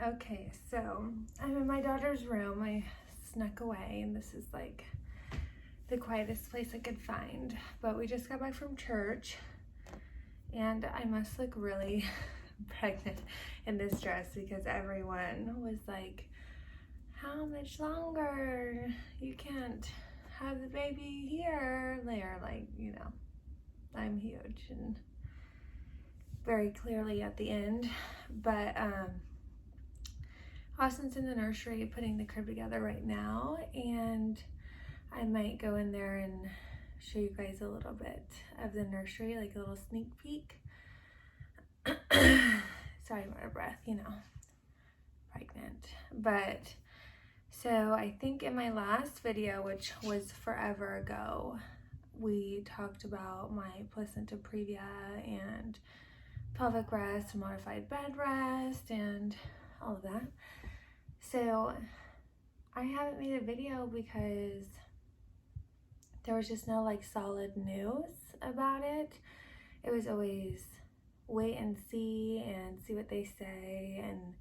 Okay, so I'm in my daughter's room. I snuck away, and this is like the quietest place I could find. But we just got back from church, and I must look really pregnant in this dress because everyone was like, how much longer? You can't have the baby here. They're like, you know, I'm huge and very clearly at the end. But Austin's in the nursery putting the crib together right now, and I might go in there and show you guys a little bit of the nursery, like a little sneak peek. Sorry, I'm out of breath, you know, pregnant. But so I think in my last video, which was forever ago, we talked about my placenta previa and pelvic rest, modified bed rest, and all of that. So I haven't made a video because there was just no like solid news about it. It was always wait and see what they say and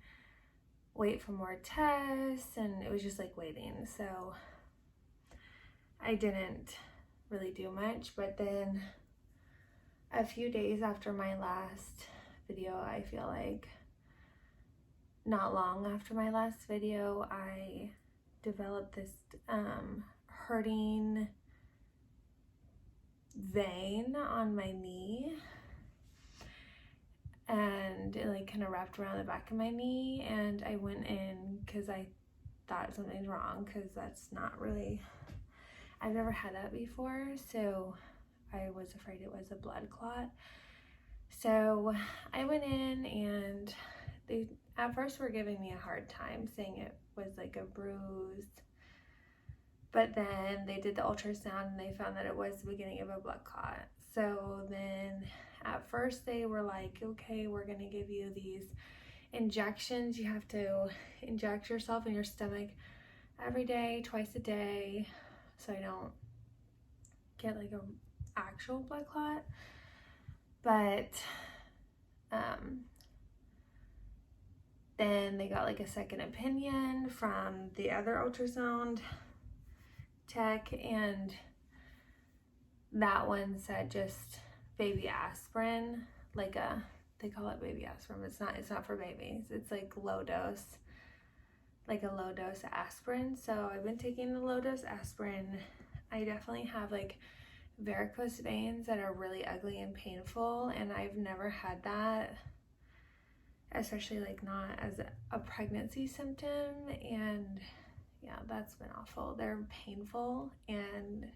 wait for more tests, and it was just like waiting. So I didn't really do much, but then a few days after my last video, I feel like not long after my last video, I developed this hurting vein on my knee, and it like kind of wrapped around the back of my knee, and I went in because I thought something's wrong, because that's not really, I've never had that before, so I was afraid it was a blood clot. So I went in, and they at first were giving me a hard time, saying it was like a bruise, but then they did the ultrasound and they found that it was the beginning of a blood clot. So then at first they were like, okay, we're gonna give you these injections. You have to inject yourself in your stomach every day, twice a day, so I don't get like a actual blood clot. But then they got like a second opinion from the other ultrasound tech, and that one said just baby aspirin, like they call it baby aspirin, but it's not for babies. It's like low dose, like a low dose aspirin. So I've been taking the low dose aspirin. I definitely have like varicose veins that are really ugly and painful, and I've never had that, especially like not as a pregnancy symptom. And yeah, that's been awful. They're painful, and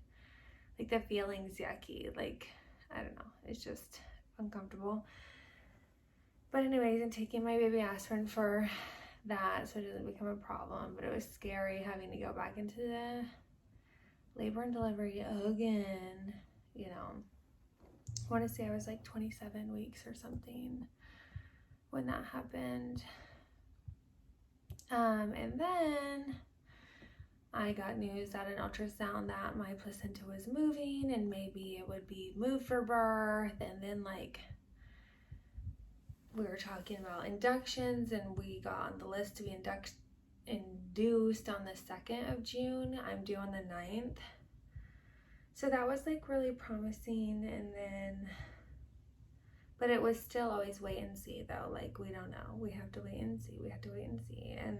like the feeling's yucky. Like, I don't know, it's just uncomfortable. But anyways, I'm taking my baby aspirin for that so it doesn't become a problem. But it was scary having to go back into the labor and delivery again, you know. I want to say I was like 27 weeks or something when that happened. And then I got news at an ultrasound that my placenta was moving and maybe it would be moved for birth. And then like we were talking about inductions, and we got on the list to be induced on the 2nd of June. I'm due on the 9th. So that was like really promising. And then, but it was still always wait and see though. Like, we don't know. We have to wait and see. We have to wait and see. And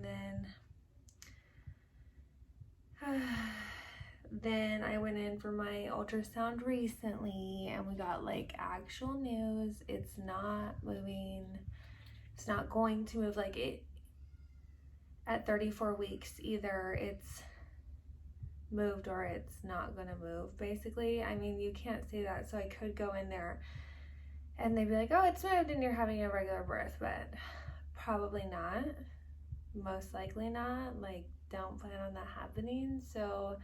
then I went in for my ultrasound recently, and we got like actual news. It's not moving. It's not going to move. Like, it at 34 weeks, either it's moved or it's not gonna move, basically. I mean, you can't say that. So I could go in there and they'd be like, oh, it's moved and you're having a regular birth, but probably not. Most likely not. Like, don't plan on that happening. So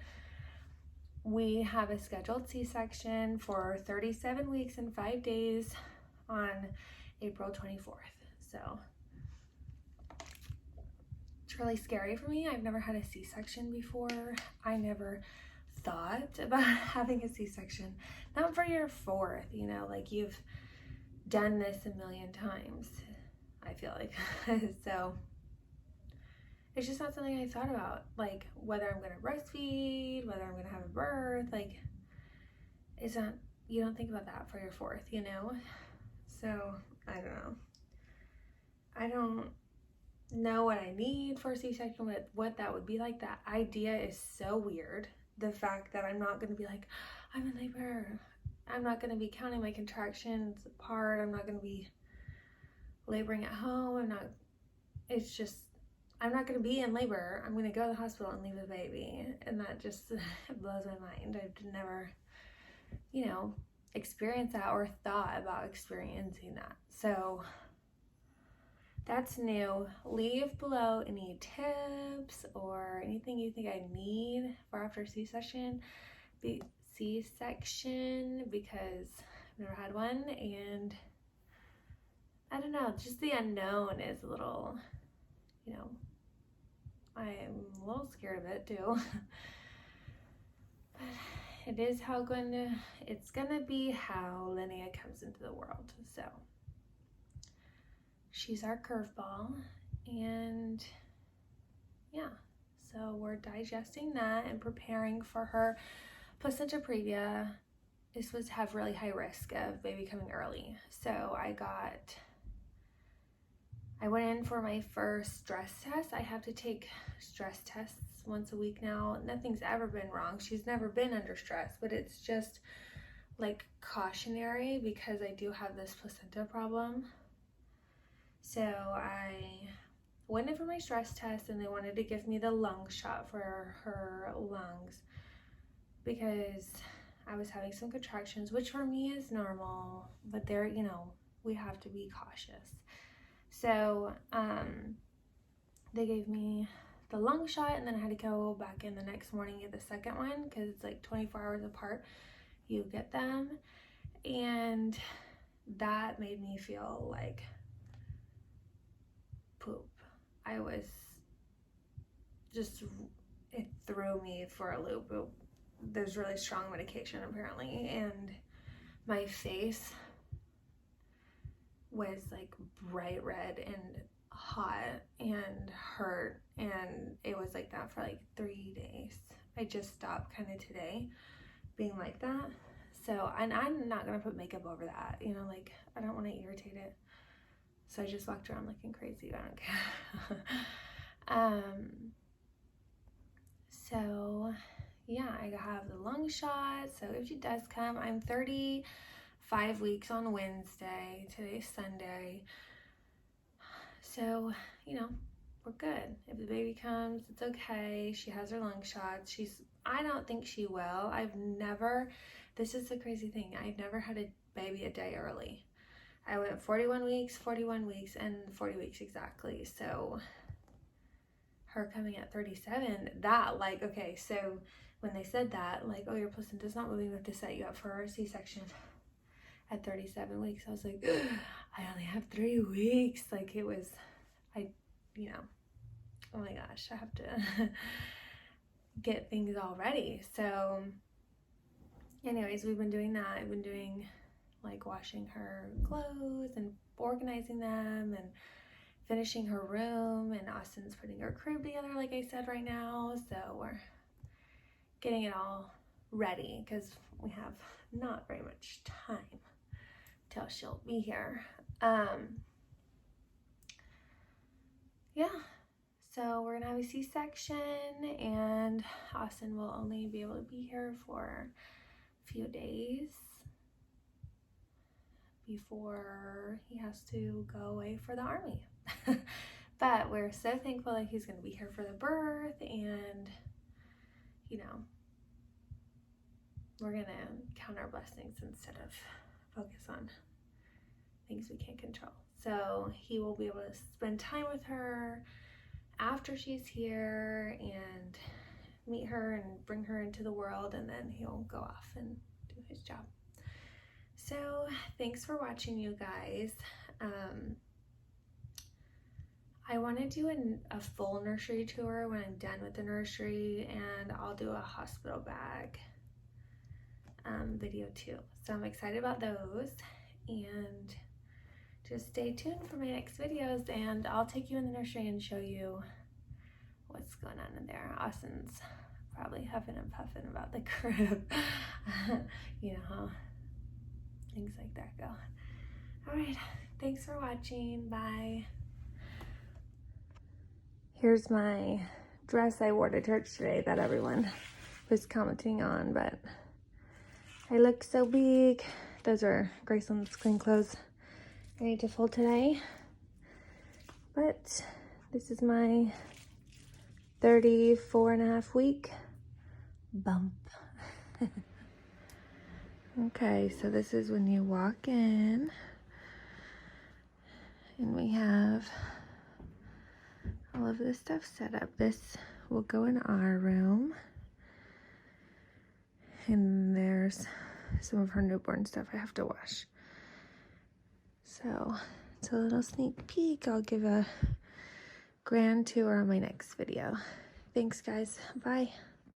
we have a scheduled C-section for 37 weeks and 5 days on April 24th. So it's really scary for me. I've never had a C-section before. I never thought about having a C-section. Not for your 4th, you know, like you've done this a million times, I feel like. So it's just not something I thought about, like whether I'm gonna breastfeed, whether I'm gonna have a birth, like it's not, you don't think about that for your 4th, you know? So I don't know. I don't know what I need for a C-section, what that would be like. That idea is so weird. The fact that I'm not gonna be like, I'm in labor. I'm not gonna be counting my contractions apart. I'm not gonna be laboring at home. It's just, I'm not gonna be in labor. I'm gonna go to the hospital and leave the baby. And that just blows my mind. I've never, you know, experienced that or thought about experiencing that. So that's new. Leave below any tips or anything you think I need for after C-section, because I've never had one, and I don't know, just the unknown is a little, you know, I'm a little scared of it too. But it is it's gonna be how Linnea comes into the world. So she's our curveball, and yeah, so we're digesting that and preparing for her placenta previa. This was have really high risk of baby coming early. So I went in for my first stress test. I have to take stress tests once a week now. Nothing's ever been wrong. She's never been under stress, but it's just like cautionary because I do have this placenta problem. So I went in for my stress test, and they wanted to give me the lung shot for her lungs because I was having some contractions, which for me is normal, but they're, you know, we have to be cautious. So they gave me the lung shot, and then I had to go back in the next morning and get the second one because it's like 24 hours apart you get them. And that made me feel like poop. I was just, it threw me for a loop. There's really strong medication apparently, and my face was like bright red and hot and hurt, and it was like that for like 3 days. I just stopped kind of today being like that. So, and I'm not gonna put makeup over that, you know, like I don't want to irritate it. So I just walked around looking crazy. I don't care. So yeah, I have the lung shot. So if she does come, I'm 35 weeks on Wednesday. Today's Sunday. So, you know, we're good. If the baby comes, it's okay. She has her lung shots. I don't think she will. This is the crazy thing. I've never had a baby a day early. I went 41 weeks, and 40 weeks exactly. So her coming at 37, that like, okay, so when they said that, like, oh, your placenta's not moving, we have to set you up for a C-section at 37 weeks. I was like, I only have 3 weeks. Like it was, you know, oh my gosh, I have to get things all ready. So anyways, we've been doing that. I've been doing like washing her clothes and organizing them and finishing her room, and Austin's putting her crib together like I said right now. So we're getting it all ready because we have not very much time till she'll be here. Yeah, so we're gonna have a C-section, and Austin will only be able to be here for a few days before he has to go away for the Army. But we're so thankful that he's going to be here for the birth, and you know, we're going to count our blessings instead of focus on things we can't control. So he will be able to spend time with her after she's here, and meet her and bring her into the world, and then he'll go off and do his job. So thanks for watching, you guys. I want to do a full nursery tour when I'm done with the nursery, and I'll do a hospital bag video too. So I'm excited about those, and just stay tuned for my next videos, and I'll take you in the nursery and show you what's going on in there. Austin's probably huffing and puffing about the crib. You know how things like that go. All right, thanks for watching. Bye. Here's my dress I wore to church today that everyone was commenting on, but I look so big. Those are Graceland's clean clothes I need to fold today. But this is my 34.5 week bump. Okay, so this is when you walk in, and we have all of this stuff set up. This will go in our room, and there's some of her newborn stuff I have to wash. So it's a little sneak peek. I'll give a grand tour on my next video. Thanks, guys. Bye.